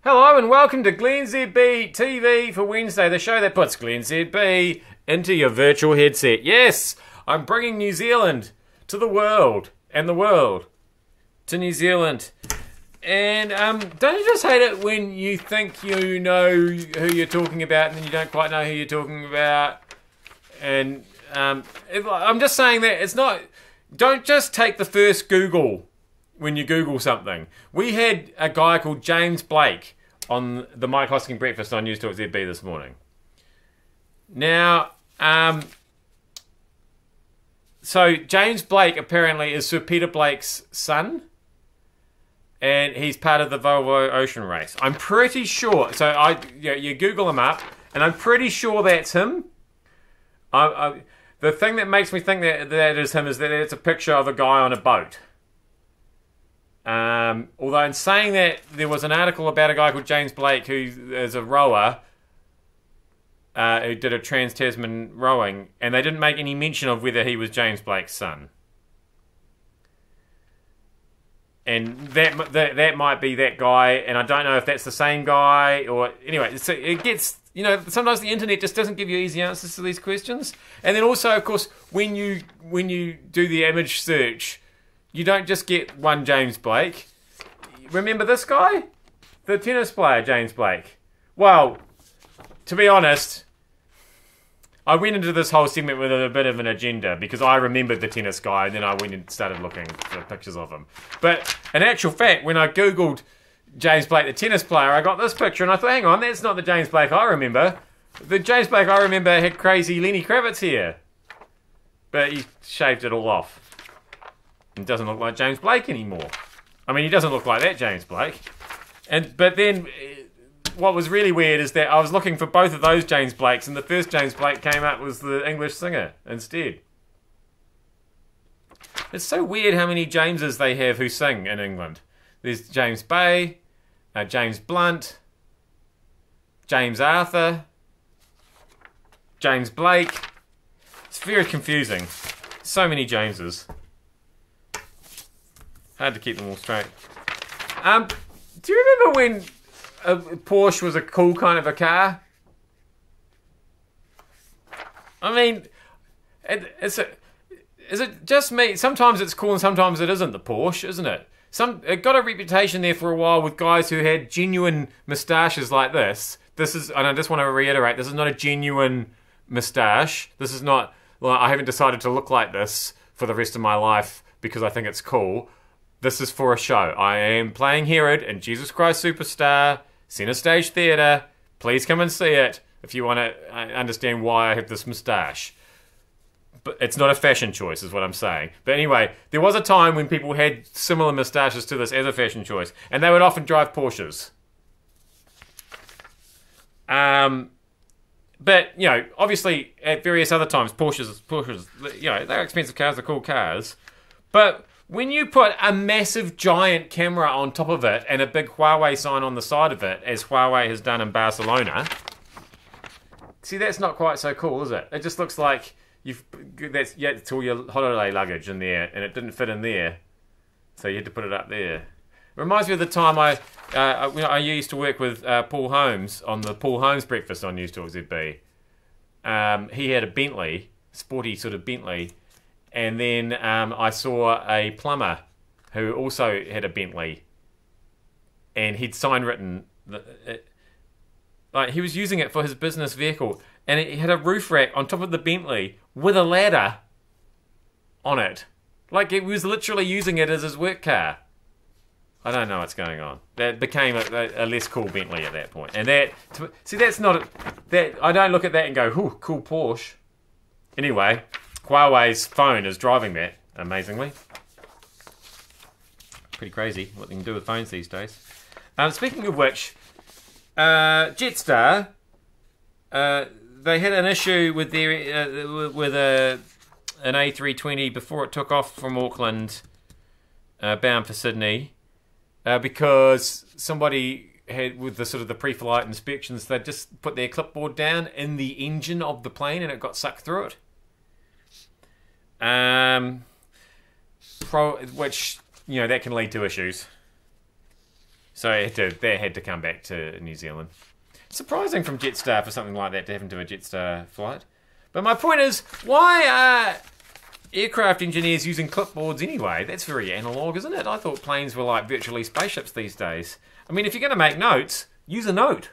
Hello and welcome to Glenn ZB TV for Wednesday, the show that puts Glenn ZB into your virtual headset. Yes, I'm bringing New Zealand to the world, and the world to New Zealand. And don't you just hate it when you think you know who you're talking about and then you don't quite know who you're talking about? And I'm just saying that it's not... Don't just take the first Google when you Google something. We had a guy called James Blake on the Mike Hosking Breakfast on News Talk ZB this morning. Now, so James Blake apparently is Sir Peter Blake's son, and he's part of the Volvo Ocean Race. I'm pretty sure. So you Google him up, and I'm pretty sure that's him. The thing that makes me think that is him is that it's a picture of a guy on a boat. Although in saying that, there was an article about a guy called James Blake who is a rower who did a trans-Tasman rowing, and they didn't make any mention of whether he was James Blake's son. And that might be that guy, and I don't know if that's the same guy, or... Anyway, so it gets... You know, sometimes the internet just doesn't give you easy answers to these questions. And then also, of course, when you do the image search... You don't just get one James Blake. Remember this guy? The tennis player, James Blake. Well, to be honest, I went into this whole segment with a bit of an agenda because I remembered the tennis guy and then I went and started looking for pictures of him. But in actual fact, when I Googled James Blake, the tennis player, I got this picture and I thought, hang on, that's not the James Blake I remember. The James Blake I remember had crazy Lenny Kravitz here. But he shaved it all off. It doesn't look like James Blake anymore. I mean, he doesn't look like that James Blake. But then, what was really weird is that I was looking for both of those James Blakes, and the first James Blake came up was the English singer instead. It's so weird how many Jameses they have who sing in England. There's James Bay, James Blunt, James Arthur, James Blake. It's very confusing. So many Jameses. Hard to keep them all straight. Do you remember when a Porsche was a cool kind of a car? I mean, is it just me? Sometimes it's cool and sometimes it isn't, the Porsche, isn't it? It got a reputation there for a while with guys who had genuine moustaches like this. This is, and I just want to reiterate, this is not a genuine moustache. This is not, well, I haven't decided to look like this for the rest of my life because I think it's cool. This is for a show. I am playing Herod in Jesus Christ Superstar, Centre Stage Theatre. Please come and see it if you want to understand why I have this moustache. But it's not a fashion choice, is what I'm saying. But anyway, there was a time when people had similar moustaches to this as a fashion choice, and they would often drive Porsches. But, you know, obviously at various other times, Porsches, you know, they're expensive cars, they're cool cars. But when you put a massive giant camera on top of it and a big Huawei sign on the side of it, as Huawei has done in Barcelona, see, that's not quite so cool, is it? It just looks like it's all your holiday luggage in there, and it didn't fit in there, so you had to put it up there. It reminds me of the time I used to work with Paul Holmes on the Paul Holmes Breakfast on News Talk ZB. He had a Bentley, sporty sort of Bentley. And then I saw a plumber who also had a Bentley, and he'd sign written, like he was using it for his business vehicle, and he had a roof rack on top of the Bentley with a ladder on it, like he was literally using it as his work car. I don't know what's going on. That became a less cool Bentley at that point, and that's not that. I don't look at that and go, "Ooh, cool Porsche." Anyway. Huawei's phone is driving that, amazingly. Pretty crazy what they can do with phones these days. Speaking of which, Jetstar, they had an issue with their an A320 before it took off from Auckland, bound for Sydney, because somebody had, with the sort of the pre-flight inspections, they just put their clipboard down in the engine of the plane and it got sucked through it. Which, you know, that can lead to issues. So they had to come back to New Zealand. Surprising from Jetstar for something like that to happen to a Jetstar flight. But my point is, why are aircraft engineers using clipboards anyway? That's very analogue, isn't it? I thought planes were like virtually spaceships these days. I mean, if you're going to make notes, use a note.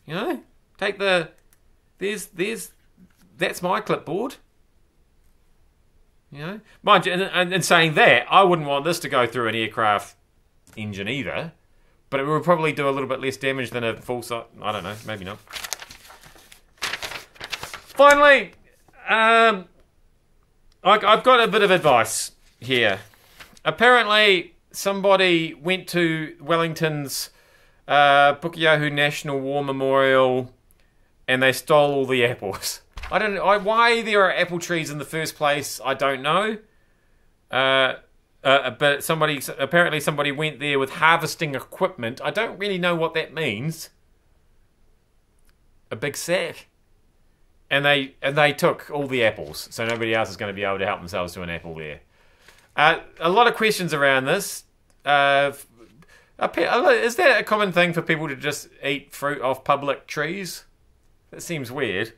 You know? Take the... That's my clipboard. You know? Mind you, and saying that, I wouldn't want this to go through an aircraft engine either. But it would probably do a little bit less damage than a full size. I don't know, maybe not. Finally, I've got a bit of advice here. Apparently, somebody went to Wellington's Pukeahu National War Memorial and they stole all the apples. I don't know why there are apple trees in the first place. I don't know. But apparently somebody went there with harvesting equipment. I don't really know what that means. A big sack. And they took all the apples, so nobody else is going to be able to help themselves to an apple there. A lot of questions around this. Is that a common thing for people to just eat fruit off public trees? That seems weird.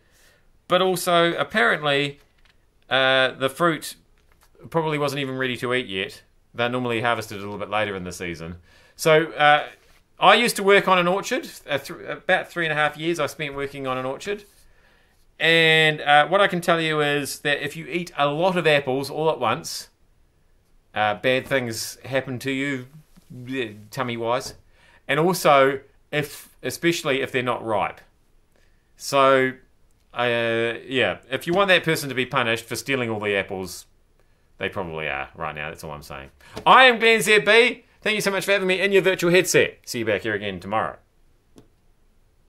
But also, apparently, the fruit probably wasn't even ready to eat yet. They're normally harvested a little bit later in the season. So, I used to work on an orchard. About 3.5 years I spent working on an orchard. And what I can tell you is that if you eat a lot of apples all at once, bad things happen to you, tummy-wise. And also, especially if they're not ripe. So, if you want that person to be punished for stealing all the apples, they probably are right now. That's all I'm saying. I am glennzb. Thank you so much for having me in your virtual headset. See you back here again tomorrow.